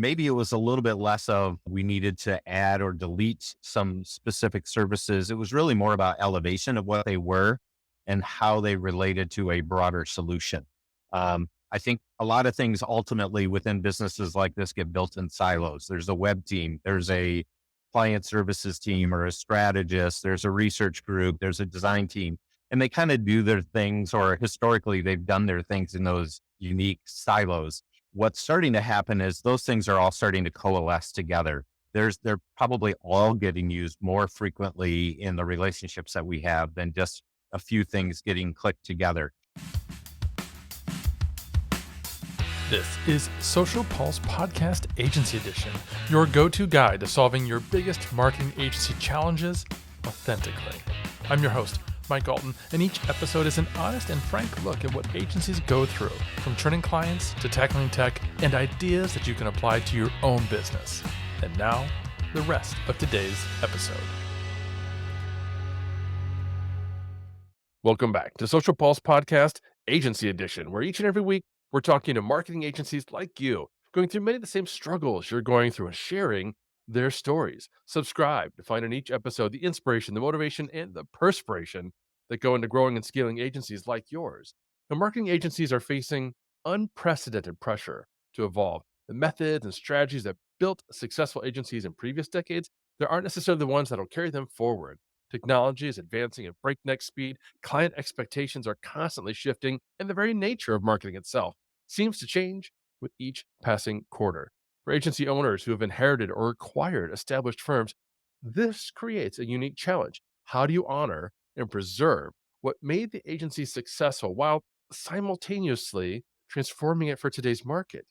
maybe it was a little bit less of we needed to add or delete some specific services. It was really more about elevation of what they were and how they related to a broader solution. I think a lot of things ultimately within businesses like this get built in silos. There's a web team, there's a client services team or a strategist, there's a research group, there's a design team, and they kind of do their things, or historically they've done their things in those unique silos. What's starting to happen is those things are all starting to coalesce together. They're probably all getting used more frequently in the relationships that we have than just a few things getting clicked together. This is Social Pulse Podcast Agency Edition, your go-to guide to solving your biggest marketing agency challenges authentically. I'm your host, Mike Alton, and each episode is an honest and frank look at what agencies go through, from turning clients to tackling tech and ideas that you can apply to your own business. And now, the rest of today's episode. Welcome back to Social Pulse Podcast Agency Edition, where each and every week we're talking to marketing agencies like you, going through many of the same struggles you're going through and sharing their stories. Subscribe to find in each episode the inspiration, the motivation, and the perspiration that go into growing and scaling agencies like yours. Now, marketing agencies are facing unprecedented pressure to evolve. The methods and strategies that built successful agencies in previous decades, there aren't necessarily the ones that will carry them forward. Technology is advancing at breakneck speed, client expectations are constantly shifting, and the very nature of marketing itself seems to change with each passing quarter. For agency owners who have inherited or acquired established firms, this creates a unique challenge. How do you honor and preserve what made the agency successful while simultaneously transforming it for today's market?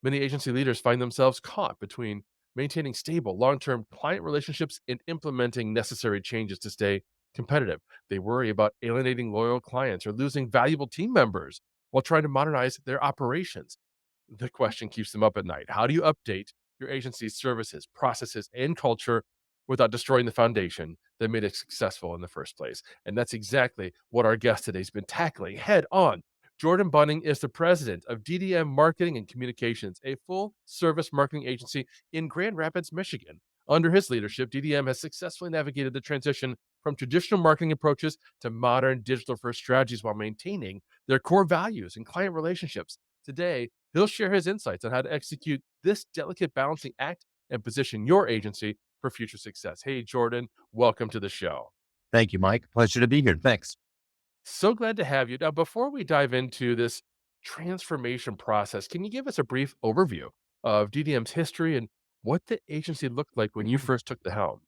Many agency leaders find themselves caught between maintaining stable, long term client relationships and implementing necessary changes to stay competitive. They worry about alienating loyal clients or losing valuable team members while trying to modernize their operations. The question keeps them up at night. How do you update your agency's services, processes, and culture without destroying the foundation that made it successful in the first place? And that's exactly what our guest today has been tackling head on. Jordan Bunning is the president of DDM Marketing and Communications, a full service marketing agency in Grand Rapids, Michigan. Under his leadership, DDM has successfully navigated the transition from traditional marketing approaches to modern digital first strategies while maintaining their core values and client relationships. Today, he'll share his insights on how to execute this delicate balancing act and position your agency for future success. Hey, Jordan, welcome to the show. Thank you, Mike. Pleasure to be here. Thanks. So glad to have you. Now, before we dive into this transformation process, can you give us a brief overview of DDM's history and what the agency looked like when you first took the helm?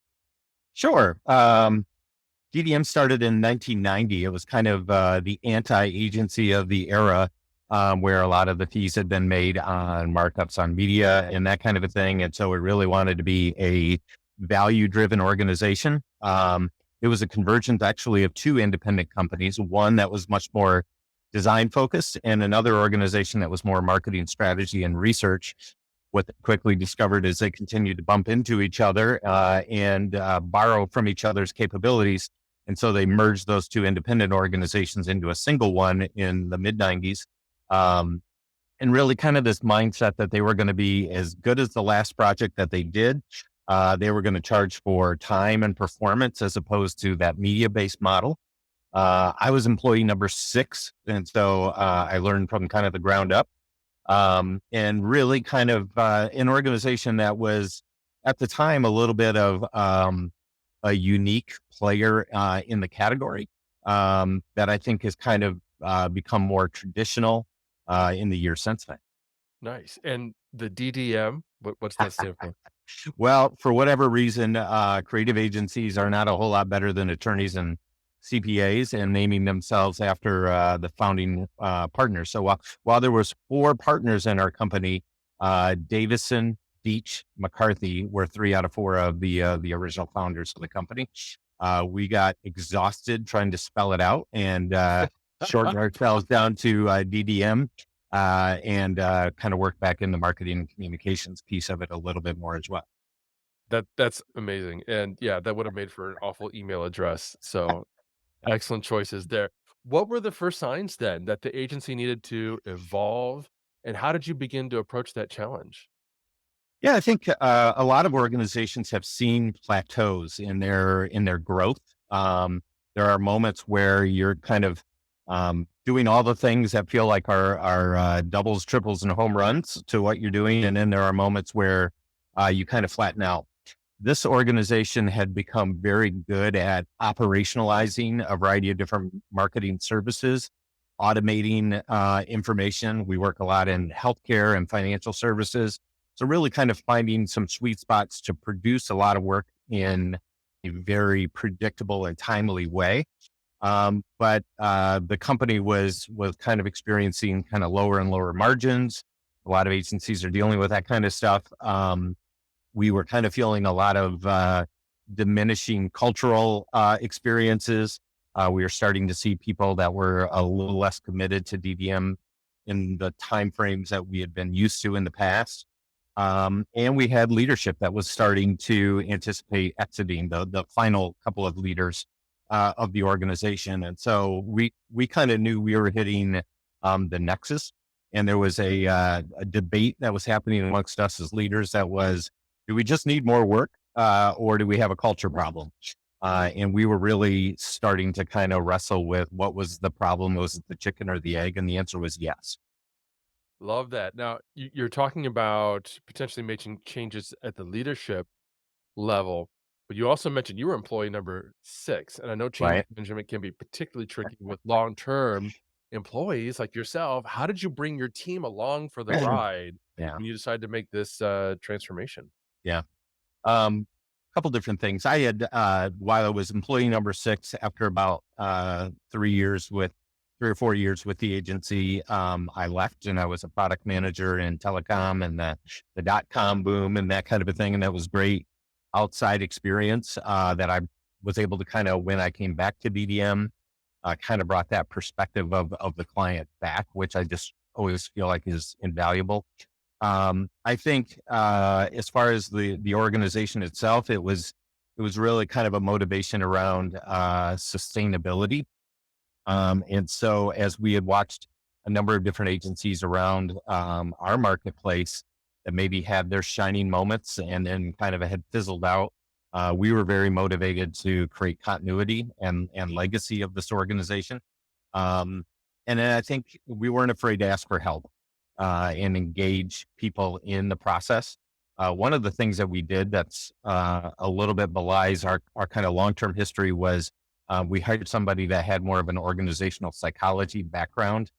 Sure. DDM started in 1990. It was kind of the anti-agency of the era, where a lot of the fees had been made on markups on media and that kind of a thing. And so it really wanted to be a value-driven organization. It was a convergence actually of two independent companies, one that was much more design focused and another organization that was more marketing strategy and research. What they quickly discovered is they continued to bump into each other and borrow from each other's capabilities. And so they merged those two independent organizations into a single one in the mid 90s. And really kind of this mindset that they were going to be as good as the last project that they did. They were going to charge for time and performance as opposed to that media-based model. I was employee number 6, and so I learned from kind of the ground up, and really kind of an organization that was at the time a little bit of a unique player in the category that I think has kind of become more traditional in the years since then. Nice. And the DDM, what's that stand for? Well, for whatever reason, creative agencies are not a whole lot better than attorneys and CPAs, and naming themselves after the founding partners. So while there was 4 partners in our company, Davison, Beach, McCarthy were 3 out of 4 of the original founders of the company. We got exhausted trying to spell it out and shortened ourselves down to DDM. And kind of work back in the marketing and communications piece of it a little bit more as well. That's amazing. And yeah, that would have made for an awful email address. So excellent choices there. What were the first signs then that the agency needed to evolve? And how did you begin to approach that challenge? Yeah, I think a lot of organizations have seen plateaus in their growth. There are moments where you're kind of doing all the things that feel like are doubles, triples, and home runs to what you're doing, and then there are moments where you kind of flatten out. This organization had become very good at operationalizing a variety of different marketing services, automating information. We work a lot in healthcare and financial services. So, really kind of finding some sweet spots to produce a lot of work in a very predictable and timely way. But the company was kind of experiencing kind of lower and lower margins. A lot of agencies are dealing with that kind of stuff. We were kind of feeling a lot of diminishing cultural experiences. We were starting to see people that were a little less committed to DDM in the timeframes that we had been used to in the past. And we had leadership that was starting to anticipate exiting the final couple of leaders of the organization. And so we kind of knew we were hitting the nexus. And there was a debate that was happening amongst us as leaders that was, do we just need more work or do we have a culture problem? And we were really starting to kind of wrestle with what was the problem? Was it the chicken or the egg? And the answer was yes. Love that. Now, you're talking about potentially making changes at the leadership level, but you also mentioned you were employee number 6, and I know change Right. management can be particularly tricky with long-term employees like yourself. How did you bring your team along for the ride Yeah. when you decided to make this, transformation? Yeah. Couple different things. I had, while I was employee number 6, after about 3 years with 3 or 4 years with the agency, I left and I was a product manager in telecom and the dot-com boom and that kind of a thing. And that was great outside experience that I was able to kind of, when I came back to DDM, kind of brought that perspective of the client back, which I just always feel like is invaluable. I think as far as the organization itself, it was really kind of a motivation around sustainability. And so, as we had watched a number of different agencies around our marketplace that maybe had their shining moments and then kind of had fizzled out, we were very motivated to create continuity and legacy of this organization. Um, and then I think we weren't afraid to ask for help and engage people in the process. One of the things that we did that's a little bit belies our kind of long term history was we hired somebody that had more of an organizational psychology background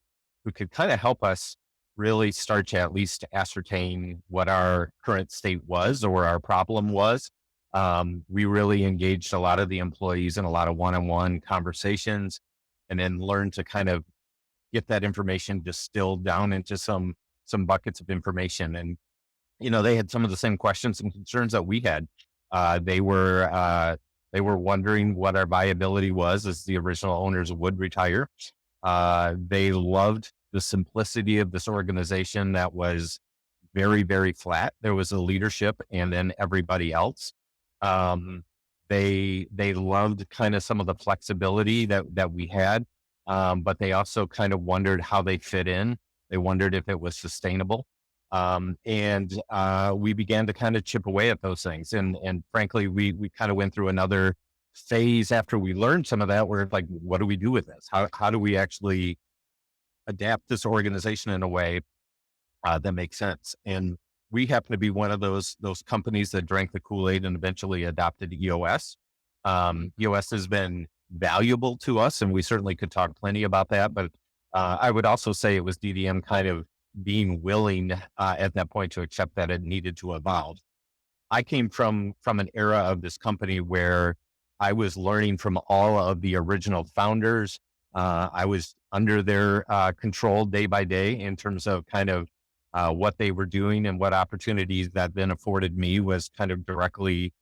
who could kind of help us really start to at least ascertain what our current state was or our problem was. We really engaged a lot of the employees in a lot of one on one conversations and then learned to kind of get that information distilled down into some buckets of information. And they had some of the same questions and concerns that we had. They were wondering what our viability was as the original owners would retire. They loved the simplicity of this organization that was very, very flat. There was a leadership and then everybody else. Um, they loved kind of some of the flexibility that we had, but they also kind of wondered how they fit in. They wondered if it was sustainable. And we began to kind of chip away at those things. And frankly, we kind of went through another phase after we learned some of that, where it's like, what do we do with this? How do we actually adapt this organization in a way that makes sense? And we happen to be one of those companies that drank the Kool-Aid and eventually adopted EOS. EOS has been valuable to us, and we certainly could talk plenty about that. But I would also say it was DDM kind of being willing at that point to accept that it needed to evolve. I came from an era of this company where I was learning from all of the original founders. I was under their control day by day in terms of kind of what they were doing, and what opportunities that then afforded me was kind of directly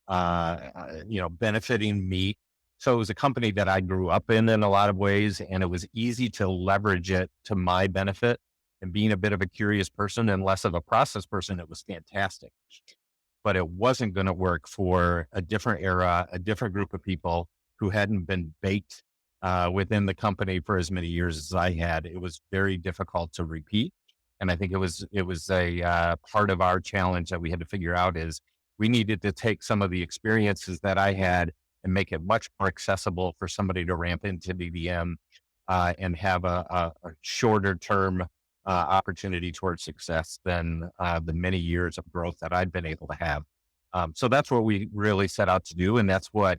benefiting me. So it was a company that I grew up in a lot of ways, and it was easy to leverage it to my benefit. And being a bit of a curious person and less of a process person, it was fantastic. But it wasn't going to work for a different era, a different group of people who hadn't been baked within the company for as many years as I had. It was very difficult to repeat. And I think it was a part of our challenge that we had to figure out is we needed to take some of the experiences that I had and make it much more accessible for somebody to ramp into DDM and have a shorter term opportunity towards success than the many years of growth that I'd been able to have. So that's what we really set out to do. And that's what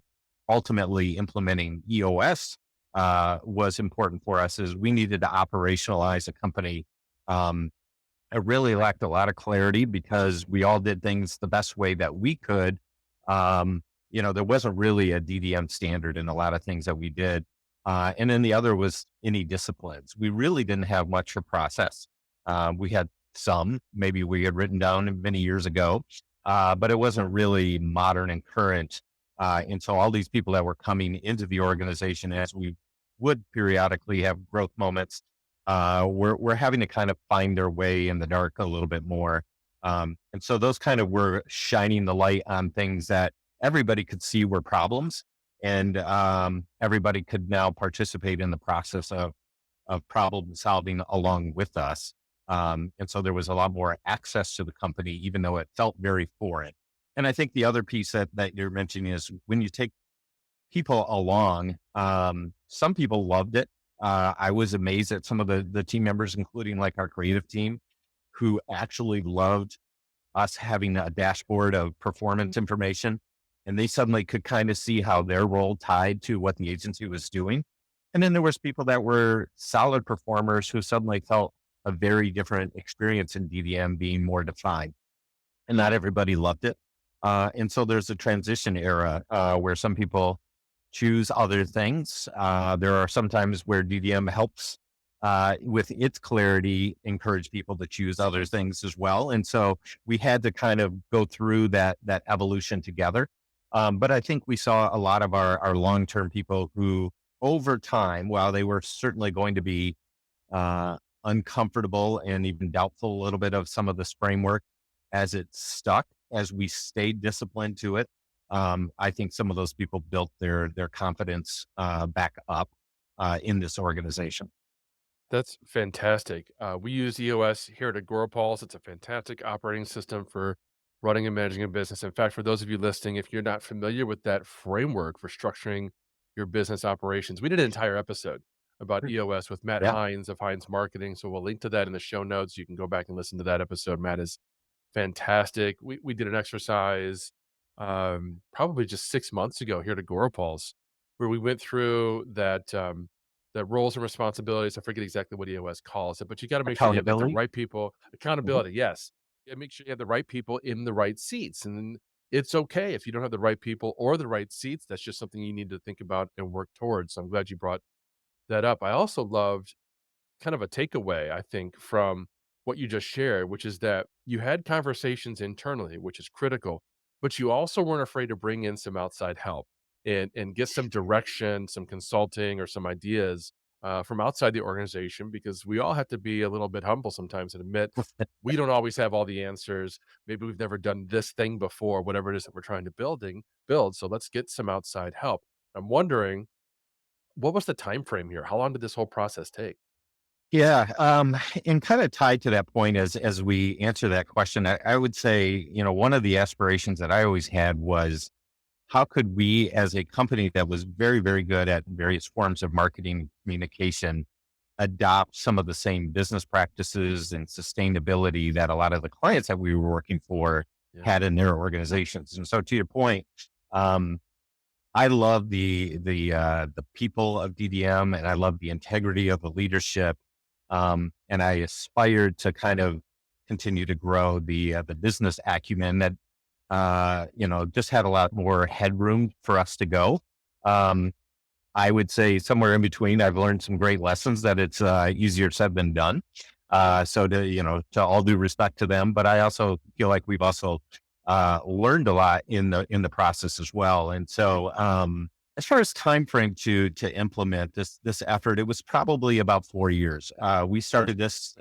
ultimately implementing EOS was important for us is we needed to operationalize a company. Um, it really lacked a lot of clarity because we all did things the best way that we could. Um, there wasn't really a DDM standard in a lot of things that we did. And then the other was any disciplines. We really didn't have much for process. We had some, maybe we had written down many years ago, but it wasn't really modern and current. And so all these people that were coming into the organization as we would periodically have growth moments, we're having to kind of find their way in the dark a little bit more. And so those kind of were shining the light on things that everybody could see were problems, and everybody could now participate in the process of problem solving along with us. And so there was a lot more access to the company, even though it felt very foreign. And I think the other piece that you're mentioning is when you take people along, some people loved it. I was amazed at some of the team members, including like our creative team, who actually loved us having a dashboard of performance information. And they suddenly could kind of see how their role tied to what the agency was doing. And then there was people that were solid performers who suddenly felt a very different experience in DDM being more defined. And not everybody loved it. And so there's a transition era where some people choose other things. There are sometimes where DDM helps with its clarity, encourage people to choose other things as well. And so we had to kind of go through that evolution together. But I think we saw a lot of our long-term people who over time, while they were certainly going to be uh, uncomfortable and even doubtful a little bit of some of this framework as it stuck, as we stayed disciplined to it. I think some of those people built their confidence back up in this organization. That's fantastic. We use EOS here at Agorapulse. It's a fantastic operating system for running and managing a business. In fact, for those of you listening, if you're not familiar with that framework for structuring your business operations, we did an entire episode about EOS with Matt Yeah, Hines of Hines Marketing. So we'll link to that in the show notes. You can go back and listen to that episode. Matt is fantastic. We did an exercise, probably just 6 months ago here at Agorapulse, where we went through that roles and responsibilities. I forget exactly what EOS calls it, but you gotta make sure you have, like, the accountability. right people. Mhm. Accountability, yes. Yeah, make sure you have the right people in the right seats, and it's okay if you don't have the right people or the right seats. That's just something you need to think about and work towards. So I'm glad you brought that up. I also loved kind of a takeaway, I think, from what you just shared, which is that you had conversations internally, which is critical, but you also weren't afraid to bring in some outside help and get some direction, some consulting, or some ideas from outside the organization, because we all have to be a little bit humble sometimes and admit we don't always have all the answers. Maybe we've never done this thing before, whatever it is that we're trying to build. So let's get some outside help. I'm wondering, what was the time frame here? How long did this whole process take? Yeah, and kind of tied to that point as we answer that question, I would say, one of the aspirations that I always had was how could we, as a company that was very, very good at various forms of marketing and communication, adopt some of the same business practices and sustainability that a lot of the clients that we were working for Yeah. had in their organizations. And so, to your point, um, I love the people of DDM, and I love the integrity of the leadership, and I aspired to kind of continue to grow the business acumen that just had a lot more headroom for us to go. Um, I would say somewhere in between, I've learned some great lessons that it's easier said than done. So to all due respect to them, but I also feel like we've also learned a lot in the process as well. And so, as far as time frame to implement this effort, it was probably about 4 years. We started this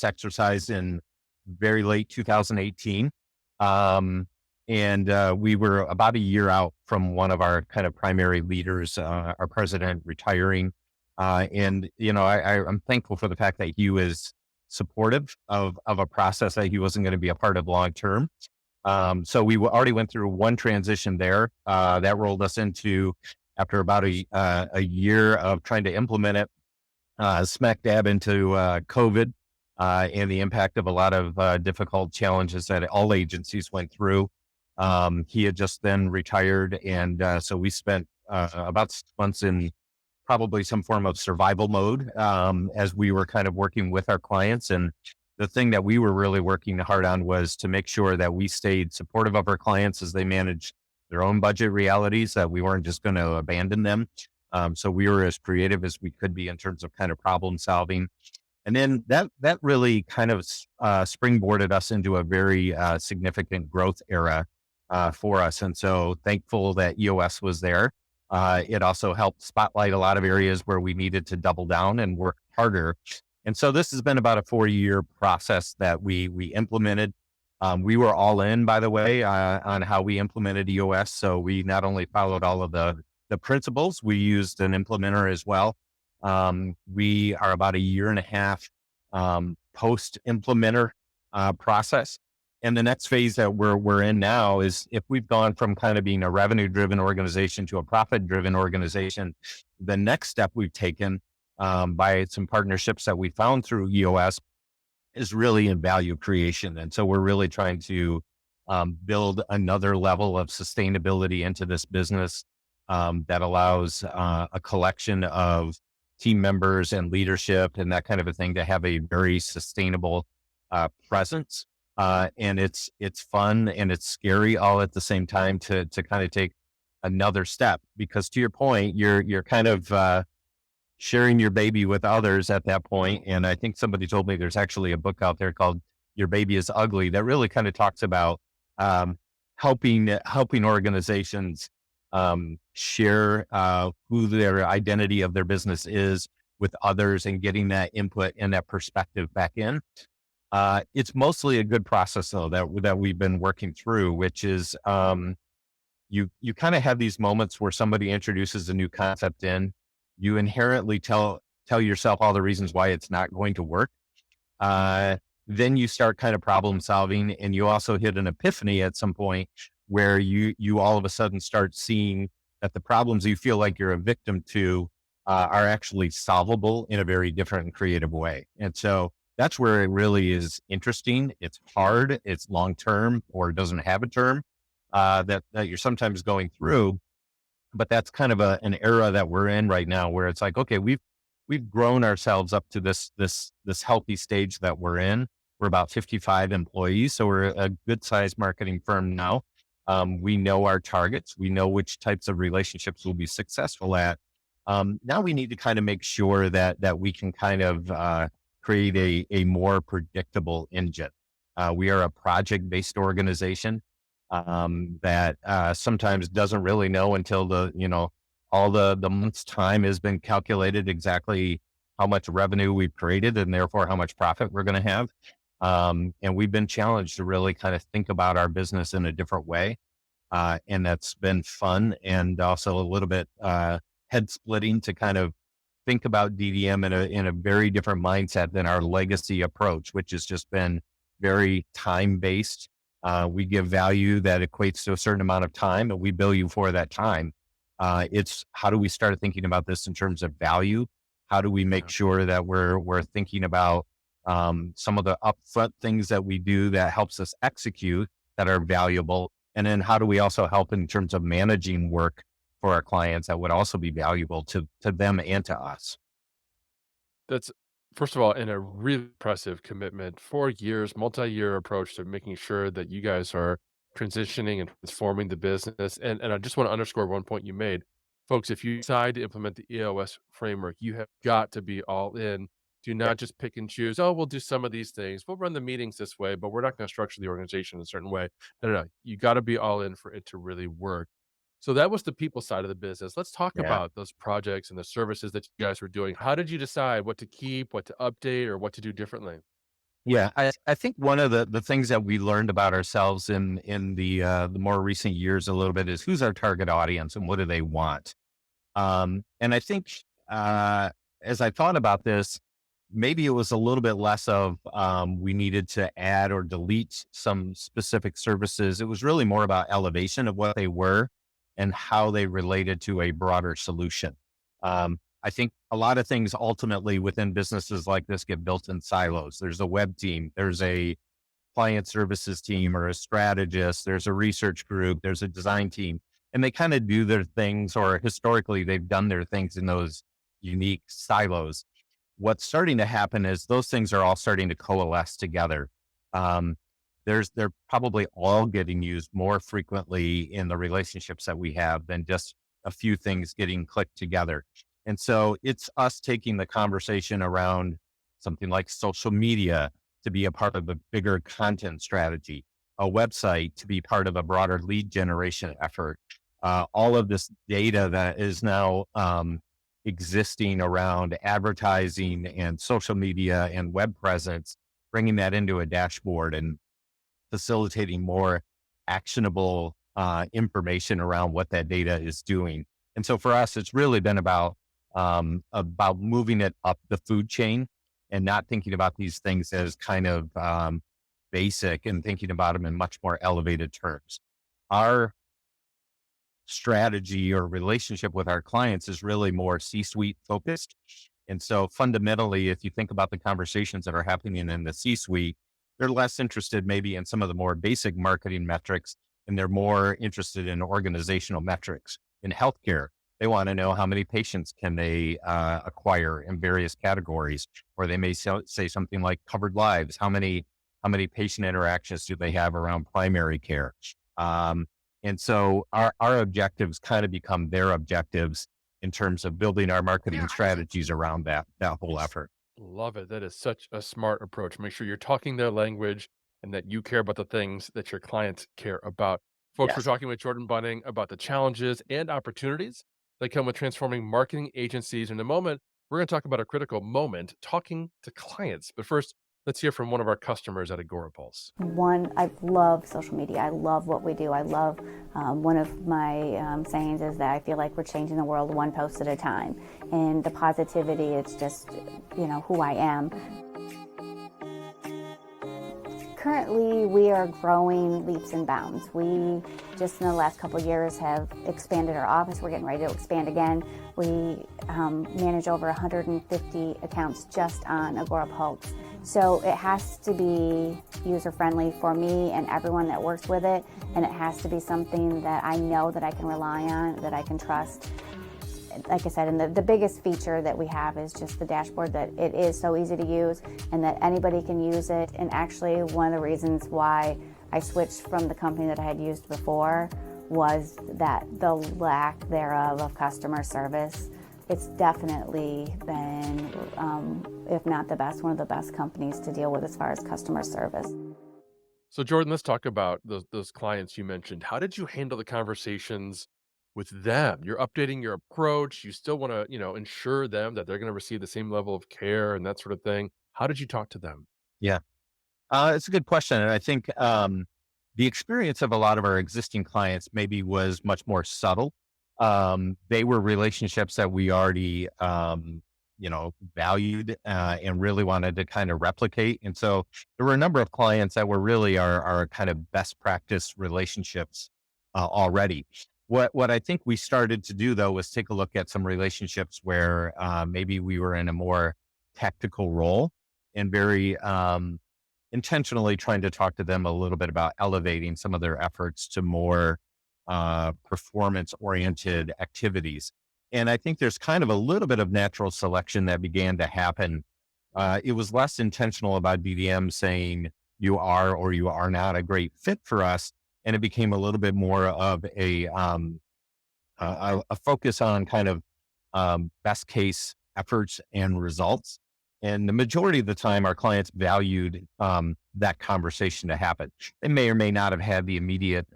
exercise in very late 2018. Um, and we were about a year out from one of our kind of primary leaders, our president, retiring. And I'm thankful for the fact that he was supportive of a process that he wasn't going to be a part of long term. So we already went through one transition there. That rolled us into, after about a year of trying to implement it, smack dab into COVID and the impact of a lot of difficult challenges that all agencies went through. He had just then retired, and so we spent about 6 months in probably some form of survival mode as we were kind of working with our clients. And the thing that we were really working hard on was to make sure that we stayed supportive of our clients as they managed their own budget realities, that we weren't just going to abandon them. So we were as creative as we could be in terms of kind of problem solving. And then that really kind of springboarded us into a very significant growth era for us. And so thankful that EOS was there. It also helped spotlight a lot of areas where we needed to double down and work harder. And so this has been about a 4-year process that we implemented. We were all in, by the way, on how we implemented EOS. So we not only followed all of the principles, we used an implementer as well. We are about a year and a half post implementer process. And the next phase that we're in now is, if we've gone from kind of being a revenue driven organization to a profit driven organization, the next step we've taken by some partnerships that we found through EOS is really in value creation. And so we're really trying to build another level of sustainability into this business that allows a collection of team members and leadership and that kind of a thing to have a very sustainable presence. And it's fun and it's scary all at the same time to kind of take another step, because to your point, you're kind of sharing your baby with others at that point. And I think somebody told me there's actually a book out there called Your Baby is Ugly that really kind of talks about helping organizations share who their identity of their business is with others and getting that input and that perspective back in. It's mostly a good process though that we've been working through, which is you kind of have these moments where somebody introduces a new concept in, you inherently tell yourself all the reasons why it's not going to work. Then you start kind of problem solving, and you also hit an epiphany at some point where you all of a sudden start seeing that the problems you feel like you're a victim to are actually solvable in a very different and creative way. And so that's where it really is interesting. It's hard, it's long term, or it doesn't have a term that you're sometimes going through. But that's kind of an era that we're in right now, where it's like, okay, we've grown ourselves up to this healthy stage that we're in. We're about 55 employees, so we're a good sized marketing firm now. We know our targets. We know which types of relationships we'll be successful at. Now we need to kind of make sure that we can kind of create a more predictable engine. We are a project based organization that sometimes doesn't really know until all the month's time has been calculated exactly how much revenue we've created and therefore how much profit we're going to have. And we've been challenged to really kind of think about our business in a different way. And that's been fun and also a little bit head splitting to kind of think about DDM in a very different mindset than our legacy approach, which has just been very time based. We give value that equates to a certain amount of time, and we bill you for that time. It's how do we start thinking about this in terms of value? How do we make sure that we're thinking about some of the upfront things that we do that helps us execute that are valuable? And then how do we also help in terms of managing work for our clients that would also be valuable to them and to us? That's first of all, in a really impressive commitment, 4 years, multi-year approach to making sure that you guys are transitioning and transforming the business. And I just want to underscore one point you made. Folks, if you decide to implement the EOS framework, you have got to be all in. Do Yeah, not just pick and choose. Oh, we'll do some of these things. We'll run the meetings this way, but we're not going to structure the organization in a certain way. No, no, no. You got to be all in for it to really work. So that was the people side of the business. Let's talk yeah. about those projects and the services that you guys were doing. How did you decide what to keep, what to update, or what to do differently? Yeah, I think one of the things that we learned about ourselves in the more recent years a little bit is who's our target audience and what do they want. And I think as I thought about this, maybe it was a little bit less of we needed to add or delete some specific services. It was really more about elevation of what they were and how they related to a broader solution. I think a lot of things ultimately within businesses like this get built in silos. There's a web team, there's a client services team or a strategist, there's a research group, there's a design team, and they kind of do their things, or historically they've done their things in those unique silos. What's starting to happen is those things are all starting to coalesce together. Um, they're probably all getting used more frequently in the relationships that we have than just a few things getting clicked together. And so it's us taking the conversation around something like social media to be a part of a bigger content strategy, a website to be part of a broader lead generation effort. All of this data that is now existing around advertising and social media and web presence, bringing that into a dashboard and facilitating more actionable information around what that data is doing. And so for us, it's really been about moving it up the food chain and not thinking about these things as kind of basic, and thinking about them in much more elevated terms. Our strategy or relationship with our clients is really more C-suite focused. And so fundamentally, if you think about the conversations that are happening in the C-suite, they're less interested maybe in some of the more basic marketing metrics, and they're more interested in organizational metrics. In healthcare, they want to know how many patients can they acquire in various categories, or they may say something like covered lives. How many patient interactions do they have around primary care? Um, and so our objectives kind of become their objectives in terms of building our marketing strategies around that whole effort. Love it. That is such a smart approach. Make sure you're talking their language and that you care about the things that your clients care about. Folks, we're Yes. talking with Jordan Bunning about the challenges and opportunities that come with transforming marketing agencies. In a moment, we're going to talk about a critical moment, talking to clients. But first, let's hear from one of our customers at Agora Pulse. One, I love social media. I love what we do. I love one of my sayings is that I feel like we're changing the world one post at a time. And the positivity, it's just, who I am. Currently, we are growing leaps and bounds. We just in the last couple of years have expanded our office. We're getting ready to expand again. We manage over 150 accounts just on Agora Pulse. So it has to be user-friendly for me and everyone that works with it, and it has to be something that I know that I can rely on, that I can trust. Like I said, and the biggest feature that we have is just the dashboard, that it is so easy to use and that anybody can use it. And actually, one of the reasons why I switched from the company that I had used before was that the lack thereof of customer service. It's definitely been, if not the best, one of the best companies to deal with as far as customer service. So, Jordan, let's talk about those clients you mentioned. How did you handle the conversations with them? You're updating your approach. You still want to, ensure them that they're going to receive the same level of care and that sort of thing. How did you talk to them? Yeah. It's a good question. And I think the experience of a lot of our existing clients maybe was much more subtle. They were relationships that we already, valued and really wanted to kind of replicate. And so there were a number of clients that were really our kind of best practice relationships already. What I think we started to do though was take a look at some relationships where maybe we were in a more tactical role and very intentionally trying to talk to them a little bit about elevating some of their efforts to more performance oriented activities. And I think there's kind of a little bit of natural selection that began to happen. It was less intentional about BDM saying you are or you are not a great fit for us. And it became a little bit more of a focus on kind of best case efforts and results. And the majority of the time, our clients valued that conversation to happen. They may or may not have had the immediate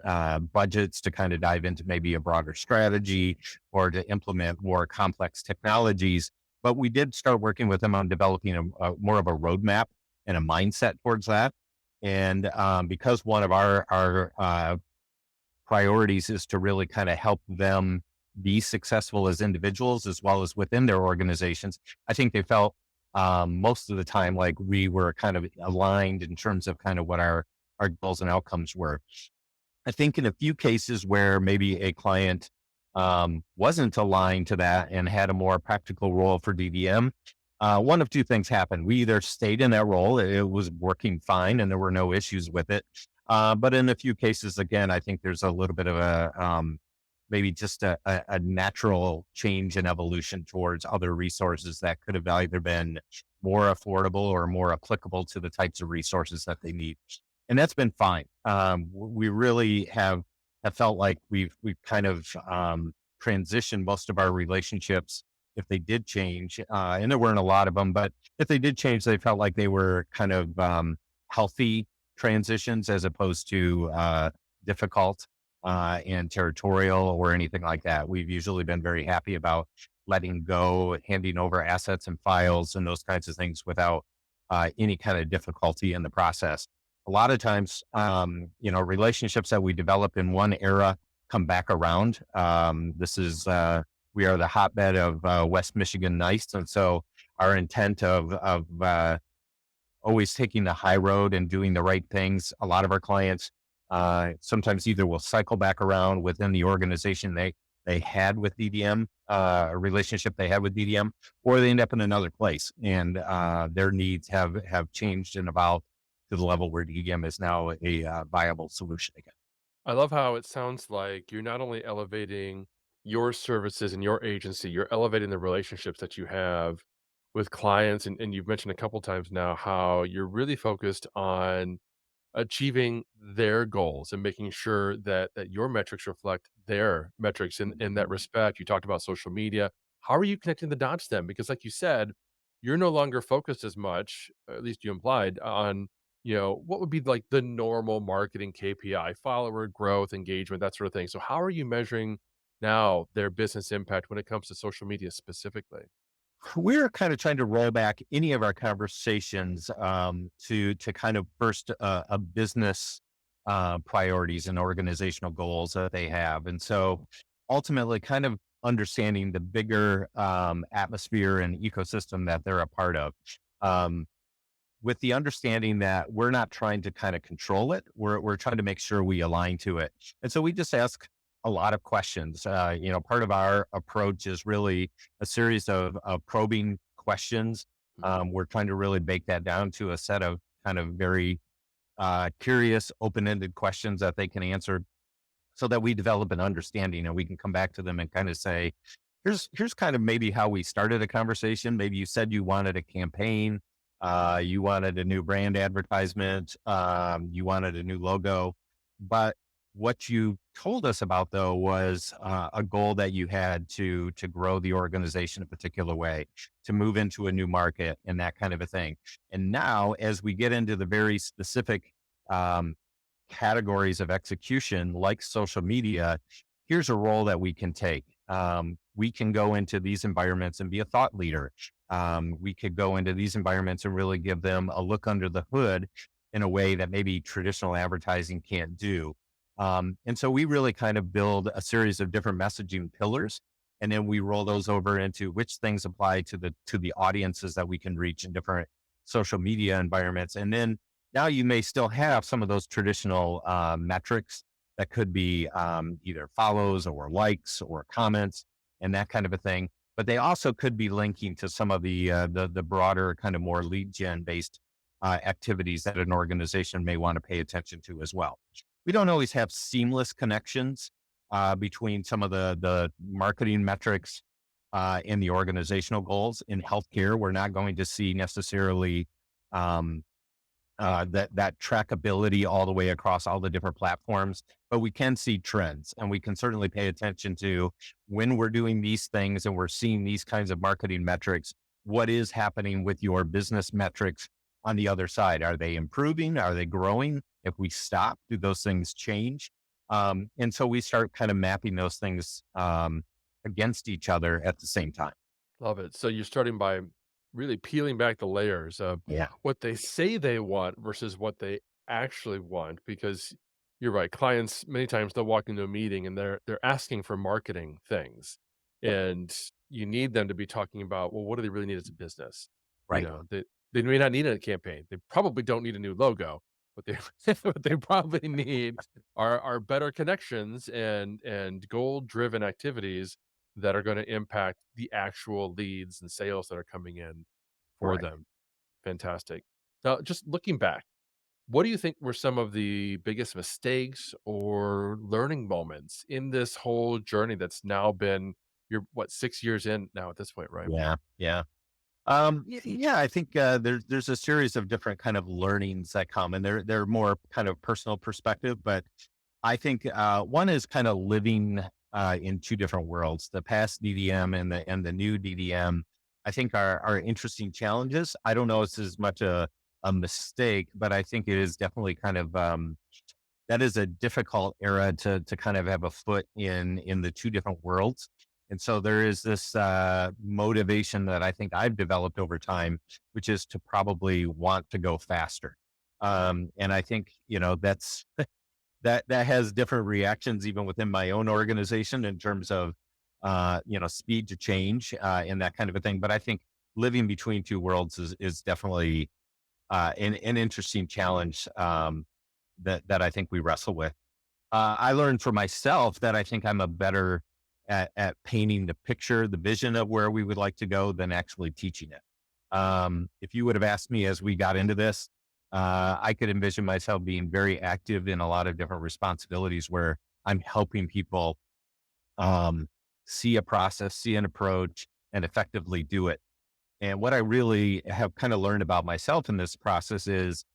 budgets to kind of dive into maybe a broader strategy or to implement more complex technologies. But we did start working with them on developing a more of a roadmap and a mindset towards that. And because one of our priorities is to really kind of help them be successful as individuals as well as within their organizations, I think they felt most of the time, like we were kind of aligned in terms of kind of what our goals and outcomes were. I think in a few cases where maybe a client wasn't aligned to that and had a more practical role for DDM, one of two things happened. We either stayed in that role, it was working fine, and there were no issues with it. But in a few cases, again, I think there's a little bit of a maybe just a natural change and evolution towards other resources that could have either been more affordable or more applicable to the types of resources that they need. And that's been fine. We really have felt like we've kind of transitioned most of our relationships. If they did change, and there weren't a lot of them, but if they did change, they felt like they were kind of healthy transitions as opposed to difficult and territorial or anything like that. We've usually been very happy about letting go, handing over assets and files and those kinds of things without any kind of difficulty in the process. A lot of times, relationships that we develop in one era come back around. We are the hotbed of West Michigan NICE. And so our intent of always taking the high road and doing the right things. A lot of our clients sometimes either will cycle back around within the organization they had with DDM, a relationship they had with DDM, or they end up in another place and their needs have changed and evolved to the level where DDM is now a viable solution again. I love how it sounds like you're not only elevating your services and your agency, you're elevating the relationships that you have with clients. And you've mentioned a couple times now how you're really focused on achieving their goals and making sure that your metrics reflect their metrics in that respect. You talked about social media. How are you connecting the dots then? Because like you said, you're no longer focused as much, at least you implied, on what would be like the normal marketing KPI, follower growth, engagement, that sort of thing. So how are you measuring now their business impact when it comes to social media specifically? We're kind of trying to roll back any of our conversations to kind of first a business priorities and organizational goals that they have, and so ultimately, kind of understanding the bigger atmosphere and ecosystem that they're a part of. Um, with the understanding that we're not trying to kind of control it. We're trying to make sure we align to it. And so we just ask a lot of questions. Part of our approach is really a series of probing questions. Mhm. We're trying to really bake that down to a set of kind of very curious, open-ended questions that they can answer so that we develop an understanding and we can come back to them and kind of say, here's kind of maybe how we started a conversation. Maybe you said you wanted a campaign, you wanted a new brand advertisement, you wanted a new logo, but what you told us about though was a goal that you had to grow the organization a particular way, to move into a new market and that kind of a thing. And now, as we get into the very specific um, categories of execution like social media, here's a role that we can take. We can go into these environments and be a thought leader. We could go into these environments and really give them a look under the hood in a way that maybe traditional advertising can't do. And so we really kind of build a series of different messaging pillars, and then we roll those over into which things apply to the audiences that we can reach in different social media environments. And then now you may still have some of those traditional metrics that could be either follows or likes or comments and that kind of a thing. But they also could be linking to some of the broader kind of more lead gen based activities that an organization may want to pay attention to as well. We don't always have seamless connections between some of the marketing metrics and the organizational goals. In healthcare, we're not going to see necessarily um, that trackability all the way across all the different platforms, but we can see trends and we can certainly pay attention to when we're doing these things and we're seeing these kinds of marketing metrics. What is happening with your business metrics on the other side? Are they improving? Are they growing? If we stop, do those things change? And so we start kind of mapping those things against each other at the same time. Love it. So you're starting by really peeling back the layers of Yeah. what they say they want versus what they actually want. Because you're right, clients many times they'll walk into a meeting and they're asking for marketing things, and you need them to be talking about, well, what do they really need as a business? Right. They may not need a campaign. They probably don't need a new logo. What they what they probably need are better connections and goal-driven activities that are gonna impact the actual leads and sales that are coming in for Correct. them. Fantastic. Now, just looking back, what do you think were some of the biggest mistakes or learning moments in this whole journey that's now been you're what, 6 years in now at this point, right? Yeah. Yeah. Yeah, I think there's a series of different kind of learnings that come, and they're more kind of personal perspective. But I think one is kind of living in two different worlds: the past DDM and the new DDM. I think are interesting challenges. I don't know if it's as much a mistake, but I think it is definitely kind of that is a difficult era to kind of have a foot in the two different worlds. And so there is this motivation that I think I've developed over time, which is to probably want to go faster. And I think, that's that has different reactions even within my own organization in terms of speed to change and that kind of a thing. But I think living between two worlds is definitely an interesting challenge that I think we wrestle with. I learned for myself that I think I'm a better at painting the picture, the vision of where we would like to go than actually teaching it. If you would have asked me as we got into this, I could envision myself being very active in a lot of different responsibilities where I'm helping people see a process, see an approach, and effectively do it. And what I really have kind of learned about myself in this process is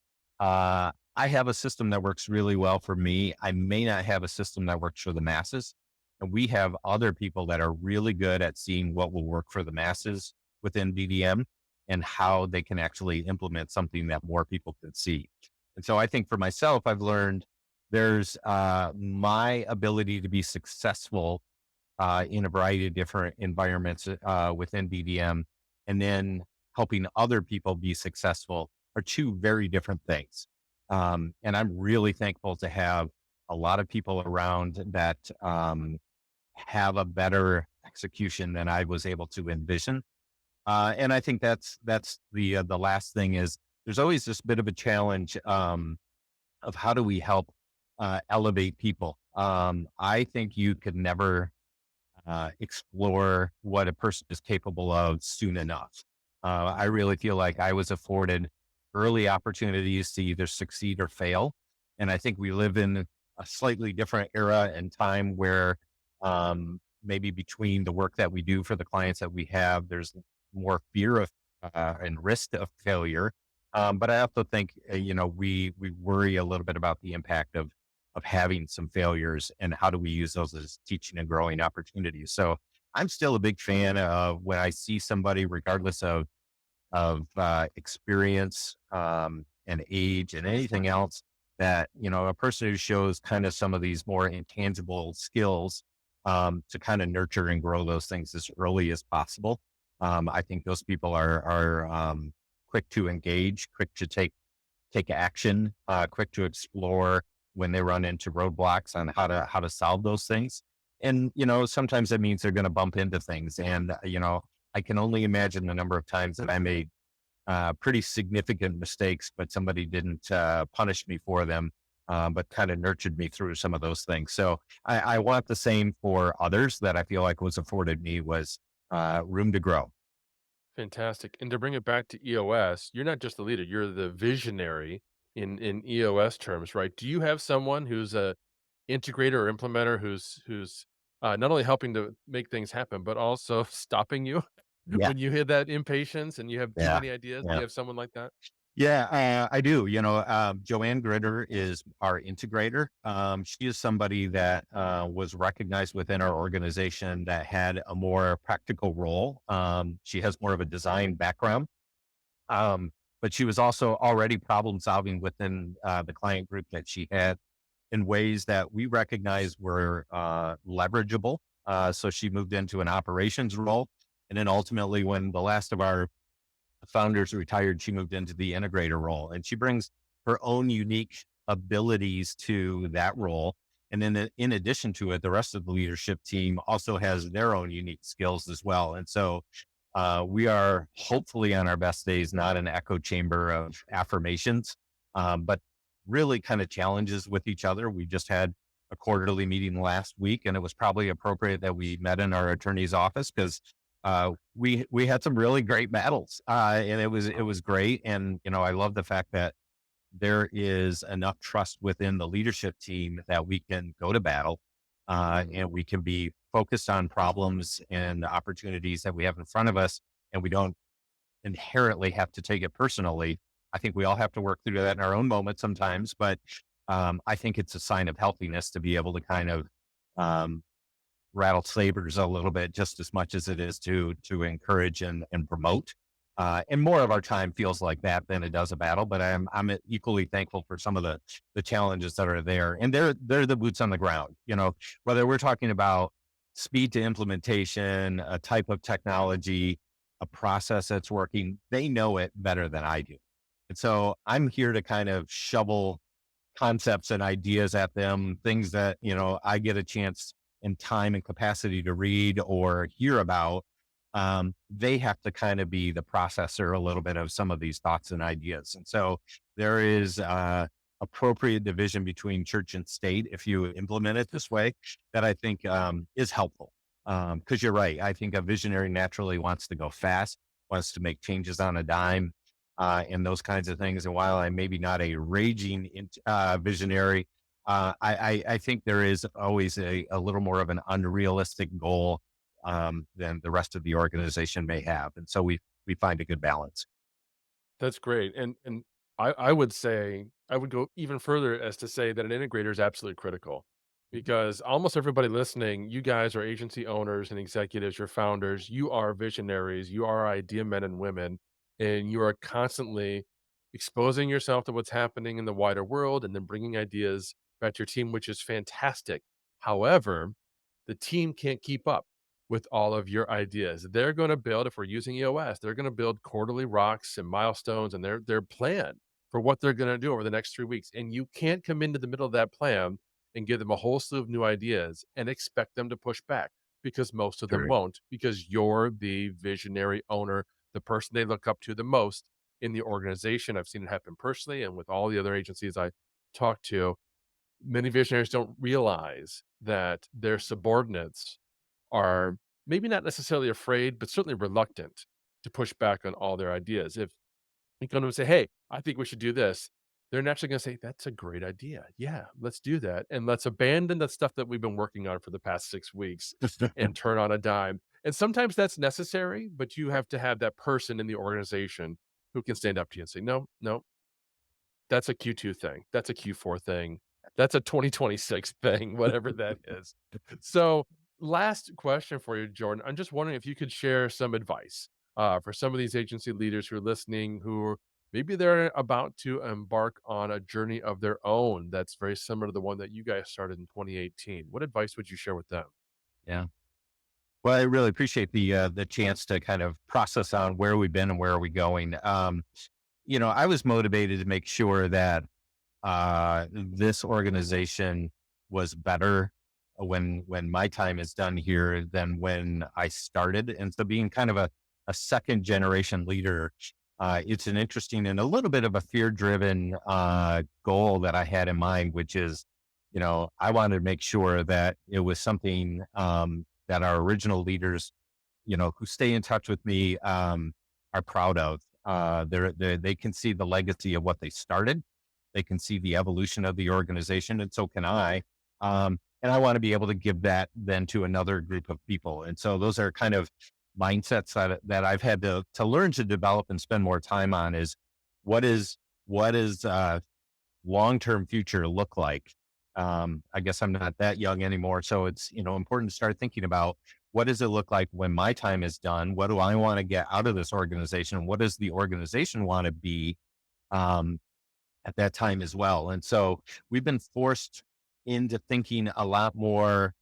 I have a system that works really well for me. I may not have a system that works for the masses. And we have other people that are really good at seeing what will work for the masses within DDM and how they can actually implement something that more people can see. And so I think for myself, I've learned there's my ability to be successful in a variety of different environments within DDM, and then helping other people be successful are two very different things. And I'm really thankful to have a lot of people around that have a better execution than I was able to envision. And I think that's the last thing is there's always this bit of a challenge of how do we help elevate people. I think you could never explore what a person is capable of soon enough. I really feel like I was afforded early opportunities to either succeed or fail. And I think we live in a slightly different era and time where maybe between the work that we do for the clients that we have, there's more fear of and risk of failure. But I also think, we worry a little bit about the impact of having some failures and how do we use those as teaching and growing opportunities. So I'm still a big fan of when I see somebody, regardless of experience and age and anything else, that a person who shows kind of some of these more intangible skills to kind of nurture and grow those things as early as possible. I think those people are quick to engage, quick to take action, quick to explore when they run into roadblocks on how to solve those things. And sometimes that means they're going to bump into things. And I can only imagine the number of times that I made pretty significant mistakes, but somebody didn't punish me for them, but kind of nurtured me through some of those things. So I want the same for others that I feel like was afforded me was room to grow. Fantastic. And to bring it back to EOS, you're not just the leader, you're the visionary in EOS terms, right? Do you have someone who's a integrator or implementer who's not only helping to make things happen, but also stopping you Yeah, when you hit that impatience and you have too yeah, many ideas? Do yeah. you have someone like that? Yeah, I do. Joanne Gritter is our integrator. She is somebody that was recognized within our organization that had a more practical role. She has more of a design background, but she was also already problem solving within the client group that she had in ways that we recognized were leverageable. So she moved into an operations role. And then ultimately, when the last of our founders retired, she moved into the integrator role, and she brings her own unique abilities to that role. And then in addition to it, the rest of the leadership team also has their own unique skills as well. And so We are hopefully on our best days, not an echo chamber of affirmations, but really kind of challenges with each other. We just had a quarterly meeting last week, and it was probably appropriate that we met in our attorney's office because we had some really great battles, and it was great. And I love the fact that there is enough trust within the leadership team that we can go to battle, and we can be focused on problems and opportunities that we have in front of us, and we don't inherently have to take it personally. I think we all have to work through that in our own moments sometimes, but I think it's a sign of healthiness to be able to kind of um, rattle sabers a little bit just as much as it is to encourage and promote. And more of our time feels like that than it does a battle. But I'm equally thankful for some of the challenges that are there, and they're the boots on the ground. Whether we're talking about speed to implementation, a type of technology, a process that's working, they know it better than I do. And so I'm here to kind of shovel concepts and ideas at them, things that, I get a chance and time and capacity to read or hear about. They have to kind of be the processor a little bit of some of these thoughts and ideas. And so there is appropriate division between church and state if you implement it this way, that I think is helpful. Because you're right. I think a visionary naturally wants to go fast, wants to make changes on a dime, and those kinds of things. And while I'm maybe not a raging visionary, I think there is always a little more of an unrealistic goal than the rest of the organization may have. And so we find a good balance. That's great. And I would say I would go even further as to say that an integrator is absolutely critical because almost everybody listening, you guys are agency owners and executives, you're founders, you are visionaries, you are idea men and women, and you are constantly exposing yourself to what's happening in the wider world and then bringing ideas back to your team, which is fantastic. However, the team can't keep up with all of your ideas. They're going to build, if we're using EOS, they're going to build quarterly rocks and milestones and their plan for what they're going to do over the next 3 weeks. And you can't come into the middle of that plan and give them a whole slew of new ideas and expect them to push back because most of them Correct. won't, because you're the visionary owner, the person they look up to the most in the organization. I've seen it happen personally and with all the other agencies I talk to. Many visionaries don't realize that their subordinates are maybe not necessarily afraid, but certainly reluctant to push back on all their ideas. If you come to them and say, "Hey, I think we should do this," they're naturally going to say, "That's a great idea. Yeah, let's do that. And let's abandon the stuff that we've been working on for the past 6 weeks and turn on a dime." And sometimes that's necessary, but you have to have that person in the organization who can stand up to you and say, "No, no, that's a Q2 thing. That's a Q4 thing. That's a 2026 thing," whatever that is. So, last question for you, Jordan. I'm just wondering if you could share some advice for some of these agency leaders who are listening, maybe they're about to embark on a journey of their own that's very similar to the one that you guys started in 2018. What advice would you share with them? Yeah. Well, I really appreciate the chance to kind of process on where we've been and where are we going. I was motivated to make sure that this organization was better when my time is done here than when I started. And so being kind of a second generation leader, it's an interesting and a little bit of a fear driven goal that I had in mind, which is, I wanted to make sure that it was something that our original leaders, who stay in touch with me, are proud of. They can see the legacy of what they started. They can see the evolution of the organization, and so can I. And I want to be able to give that then to another group of people. And so those are kind of mindsets that I've had to learn to develop and spend more time on. Is what is what is long term future look like? I guess I'm not that young anymore, so it's important to start thinking about what does it look like when my time is done? What do I want to get out of this organization? What does the organization want to be? Um, at that time as well. And so we've been forced into thinking a lot more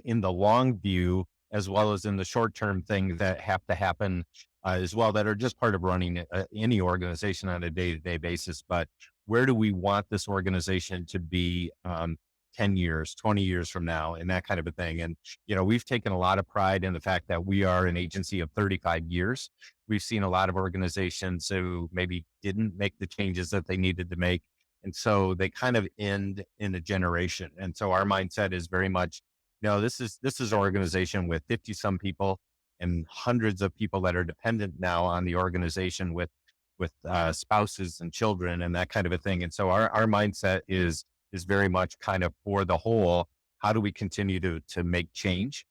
in the long view as well as in the short term things that have to happen as well, that are just part of running any organization on a day to day basis. But where do we want this organization to be 10 years, 20 years from now, and that kind of a thing. And, we've taken a lot of pride in the fact that we are an agency of 35 years. We've seen a lot of organizations who maybe didn't make the changes that they needed to make. And so they kind of end in a generation. And so our mindset is very much, this is an organization with 50 some people and hundreds of people that are dependent now on the organization with spouses and children and that kind of a thing. And so our mindset is very much kind of for the whole. How do we continue to make change?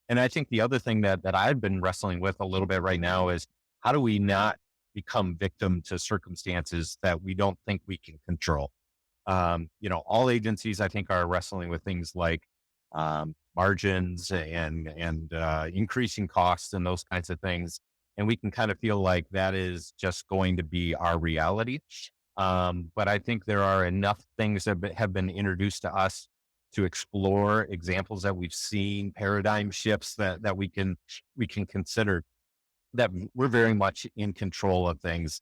And I think the other thing that I've been wrestling with a little bit right now is how do we not become victim to circumstances that we don't think we can control? All agencies I think are wrestling with things like margins and increasing costs and those kinds of things. And we can kind of feel like that is just going to be our reality. But I think there are enough things that have been introduced to us to explore examples that we've seen, paradigm shifts that we can consider, that we're very much in control of things.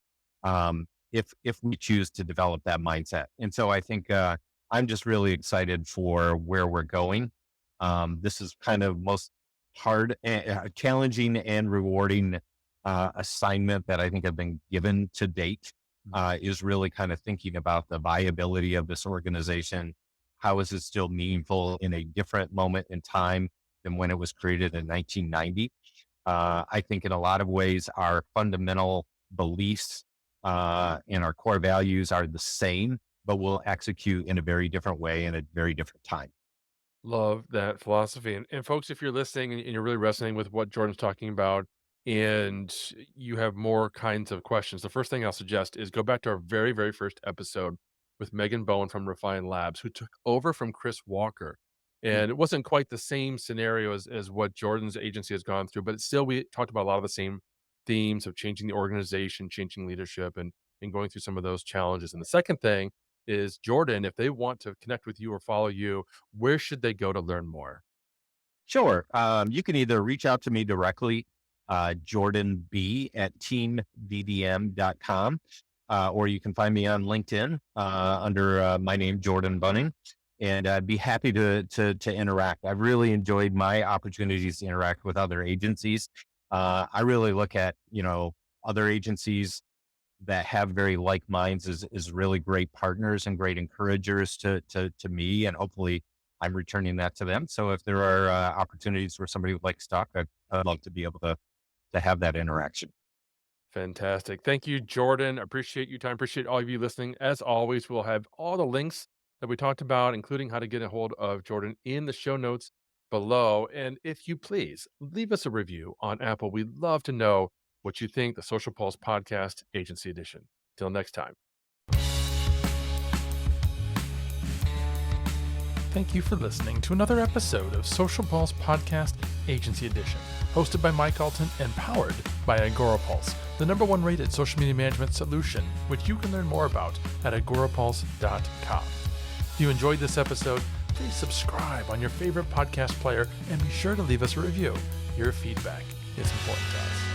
If we choose to develop that mindset. And so I think I'm just really excited for where we're going. This is kind of most hard, challenging and rewarding assignment that I think I've been given to date, is really kind of thinking about the viability of this organization. How is it still meaningful in a different moment in time than when it was created in 1990? I think in a lot of ways, our fundamental beliefs and our core values are the same, but we'll execute in a very different way in a very different time. Love that philosophy. And folks, if you're listening and you're really resonating with what Jordan's talking about, and you have more kinds of questions, the first thing I'll suggest is go back to our very, very first episode with Megan Bowen from Refine Labs, who took over from Chris Walker. And it wasn't quite the same scenario as what Jordan's agency has gone through, but it's still, we talked about a lot of the same themes of changing the organization, changing leadership, and going through some of those challenges. And the second thing is, Jordan, if they want to connect with you or follow you, where should they go to learn more? Sure. You can either reach out to me directly, Jordan B at teamvdm.com, or you can find me on LinkedIn under my name, Jordan Bunning, and I'd be happy to interact. I've really enjoyed my opportunities to interact with other agencies. I really look at, other agencies that have very like minds is really great partners and great encouragers to me, and hopefully I'm returning that to them. So if there are opportunities where somebody would like to talk, I'd love to be able to have that interaction. Fantastic. Thank you, Jordan. Appreciate your time. Appreciate all of you listening. As always, we'll have all the links that we talked about, including how to get a hold of Jordan, in the show notes below. And if you please leave us a review on Apple, we'd love to know what you think, the Social Pulse Podcast Agency Edition. Till next time. Thank you for listening to another episode of Social Pulse Podcast Agency Edition, hosted by Mike Alton and powered by AgoraPulse, the #1 rated social media management solution, which you can learn more about at agorapulse.com. If you enjoyed this episode, please subscribe on your favorite podcast player and be sure to leave us a review. Your feedback is important to us.